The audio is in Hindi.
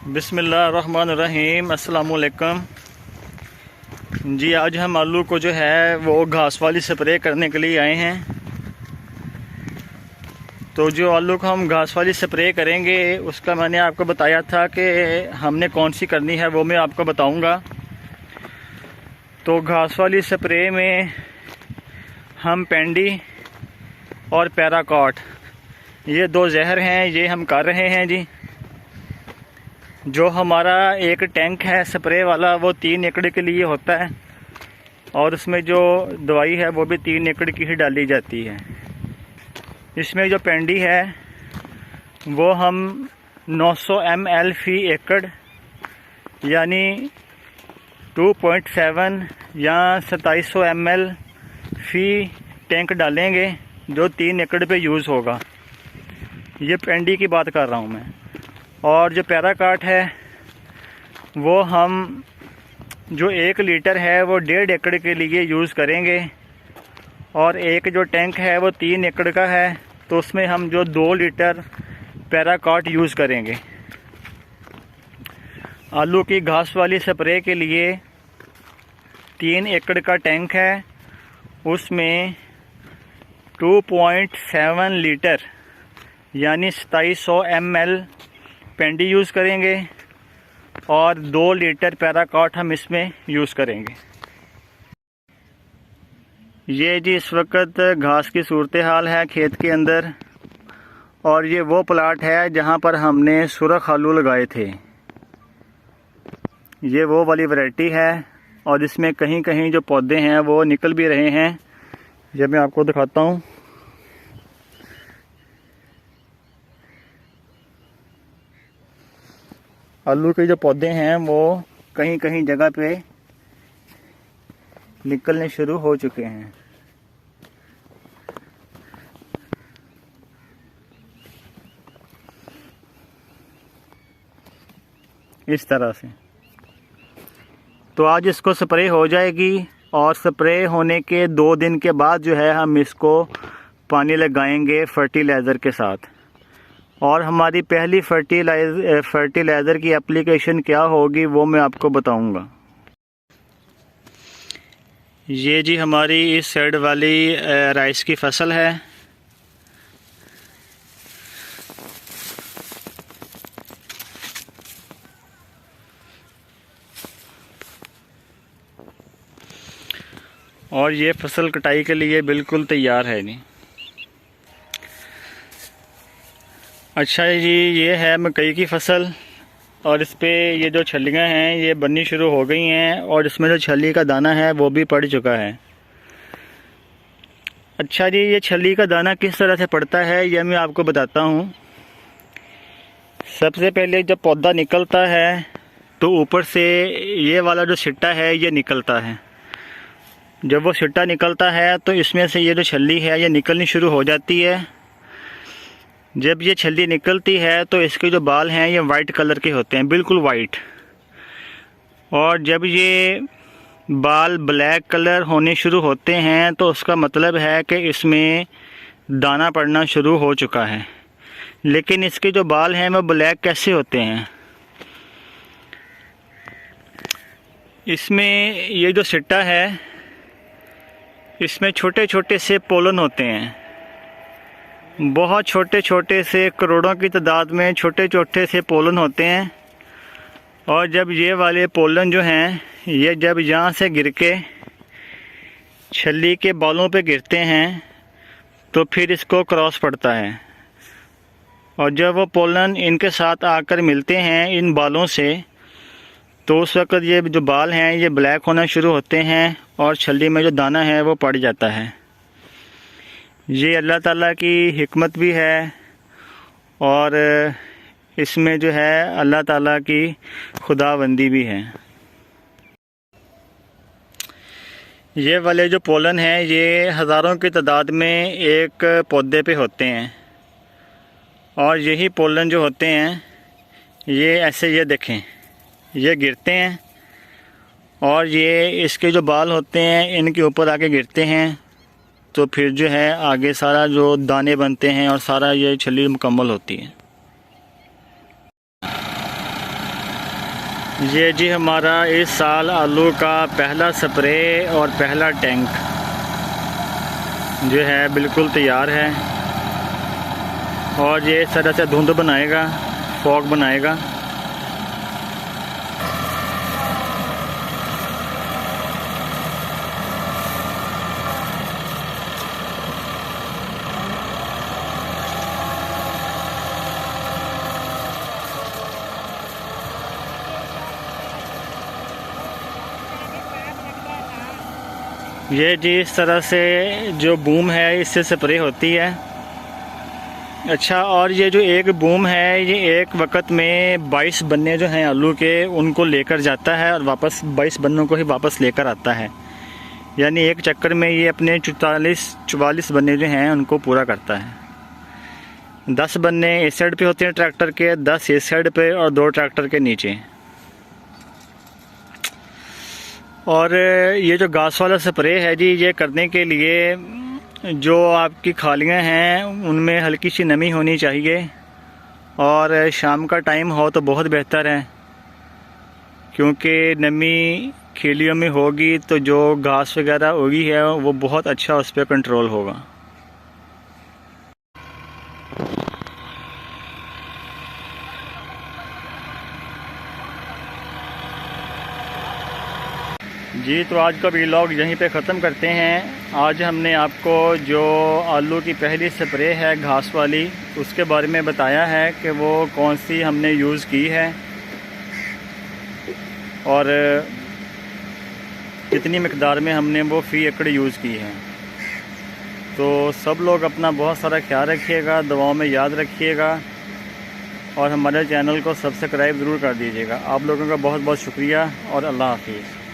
बिस्मिल्लाहिर्रहमानिर्रहीम, अस्सलाम वालेकुम जी। आज हम आलू को जो है वो घास वाली स्प्रे करने के लिए आए हैं। तो जो आलू को हम घास वाली स्प्रे करेंगे उसका मैंने आपको बताया था कि हमने कौन सी करनी है, वो मैं आपको बताऊंगा। तो घास वाली स्प्रे में हम पेंडी और पैराकॉट, ये दो जहर हैं, ये हम कर रहे हैं जी। जो हमारा एक टैंक है स्प्रे वाला वो 3 एकड़ के लिए होता है और उसमें जो दवाई है वो भी 3 एकड़ की ही डाली जाती है। इसमें जो पेंडी है वो हम 900 ml फी एकड़ यानी 2.7 या 2700 ml फी टैंक डालेंगे जो 3 एकड़ पे यूज़ होगा। ये पेंडी की बात कर रहा हूँ मैं। और जो पैराकॉट है वो हम जो 1 लीटर है वो 1.5 एकड़ के लिए यूज़ करेंगे और एक जो टैंक है वो 3 एकड़ का है तो उसमें हम जो 2 लीटर पैराकॉट यूज़ करेंगे। आलू की घास वाली स्प्रे के लिए 3 एकड़ का टैंक है, उसमें 2.7 लीटर यानी 2700 ml पेंडी यूज़ करेंगे और 2 लीटर पैराकॉट हम इसमें यूज़ करेंगे। ये जी इस वक्त घास की सूरत हाल है खेत के अंदर, और ये वो प्लाट है जहाँ पर हमने सुरख आलू लगाए थे। ये वो वाली वैरायटी है और इसमें कहीं कहीं जो पौधे हैं वो निकल भी रहे हैं। ये मैं आपको दिखाता हूँ। आलू के जो पौधे हैं वो कहीं कहीं जगह पे निकलने शुरू हो चुके हैं। इस तरह से तो आज इसको स्प्रे हो जाएगी और स्प्रे होने के 2 दिन के बाद जो है हम इसको पानी लगाएंगे फर्टिलाइज़र के साथ। और हमारी पहली फर्टिलाइज़र की एप्लीकेशन क्या होगी वो मैं आपको बताऊंगा। ये जी हमारी इस साइड वाली राइस की फसल है। और ये फसल कटाई के लिए बिल्कुल तैयार है नहीं। अच्छा जी, ये है मकई की फसल और इस पे ये जो छलियाँ हैं ये बननी शुरू हो गई हैं और इसमें जो छली का दाना है वो भी पड़ चुका है। अच्छा जी, ये छली का दाना किस तरह से पड़ता है ये मैं आपको बताता हूँ। सबसे पहले जब पौधा निकलता है तो ऊपर से ये वाला जो सिट्टा है ये निकलता है। जब वो सिट्टा निकलता है तो इसमें से ये जो छली है ये निकलनी शुरू हो जाती है। जब ये छल्ली निकलती है तो इसके जो बाल हैं ये वाइट कलर के होते हैं, बिल्कुल वाइट। और जब ये बाल ब्लैक कलर होने शुरू होते हैं तो उसका मतलब है कि इसमें दाना पड़ना शुरू हो चुका है। लेकिन इसके जो बाल हैं वो ब्लैक कैसे होते हैं? इसमें ये जो सिट्टा है इसमें छोटे छोटे से पोलन होते हैं, बहुत छोटे छोटे से, करोड़ों की तादाद में छोटे छोटे से पोलन होते हैं। और जब ये वाले पोलन जो हैं ये जब यहाँ से गिर के छल्ली के बालों पे गिरते हैं तो फिर इसको क्रॉस पड़ता है। और जब वो पोलन इनके साथ आकर मिलते हैं इन बालों से तो उस वक़्त ये जो बाल हैं ये ब्लैक होना शुरू होते हैं और छल्ली में जो दाना है वो पड़ जाता है। ये अल्लाह ताला की हिकमत भी है और इसमें जो है अल्लाह ताला की खुदाबंदी भी है। ये वाले जो पोलन हैं ये हज़ारों की तादाद में एक पौधे पे होते हैं और यही पोलन जो होते हैं ये ऐसे, ये देखें, ये गिरते हैं और ये इसके जो बाल होते हैं इनके ऊपर आके गिरते हैं तो फिर जो है आगे सारा जो दाने बनते हैं और सारा ये छली मुकम्मल होती है। ये जी हमारा इस साल आलू का पहला स्प्रे और पहला टैंक जो है बिल्कुल तैयार है और ये इस तरह से धुंध बनाएगा, फॉग बनाएगा। ये जी इस तरह से जो बूम है इससे स्प्रे होती है। अच्छा, और ये जो एक बूम है ये एक वक्त में 22 बन्ने जो हैं आलू के उनको लेकर जाता है और वापस 22 बन्नों को ही वापस लेकर आता है। यानी एक चक्कर में ये अपने 44 बन्ने जो हैं उनको पूरा करता है। 10 बन्ने इस साइड पे होते हैं ट्रैक्टर के, 10 इस साइड पे और 2 ट्रैक्टर के नीचे। और ये जो घास वाला स्प्रे है जी, ये करने के लिए जो आपकी खालियाँ हैं उनमें हल्की सी नमी होनी चाहिए और शाम का टाइम हो तो बहुत बेहतर है, क्योंकि नमी खीलियों में होगी तो जो घास वगैरह उगी है वो बहुत अच्छा उस पर कंट्रोल होगा। जी तो आज का व्लॉग यहीं पे ख़त्म करते हैं। आज हमने आपको जो आलू की पहली स्प्रे है घास वाली उसके बारे में बताया है कि वो कौन सी हमने यूज़ की है और कितनी मिकदार में हमने वो फ़ी एकड़ यूज़ की है। तो सब लोग अपना बहुत सारा ख्याल रखिएगा, दुआओं में याद रखिएगा और हमारे चैनल को सब्सक्राइब ज़रूर कर दीजिएगा। आप लोगों का बहुत बहुत शुक्रिया और अल्लाह हाफिज़।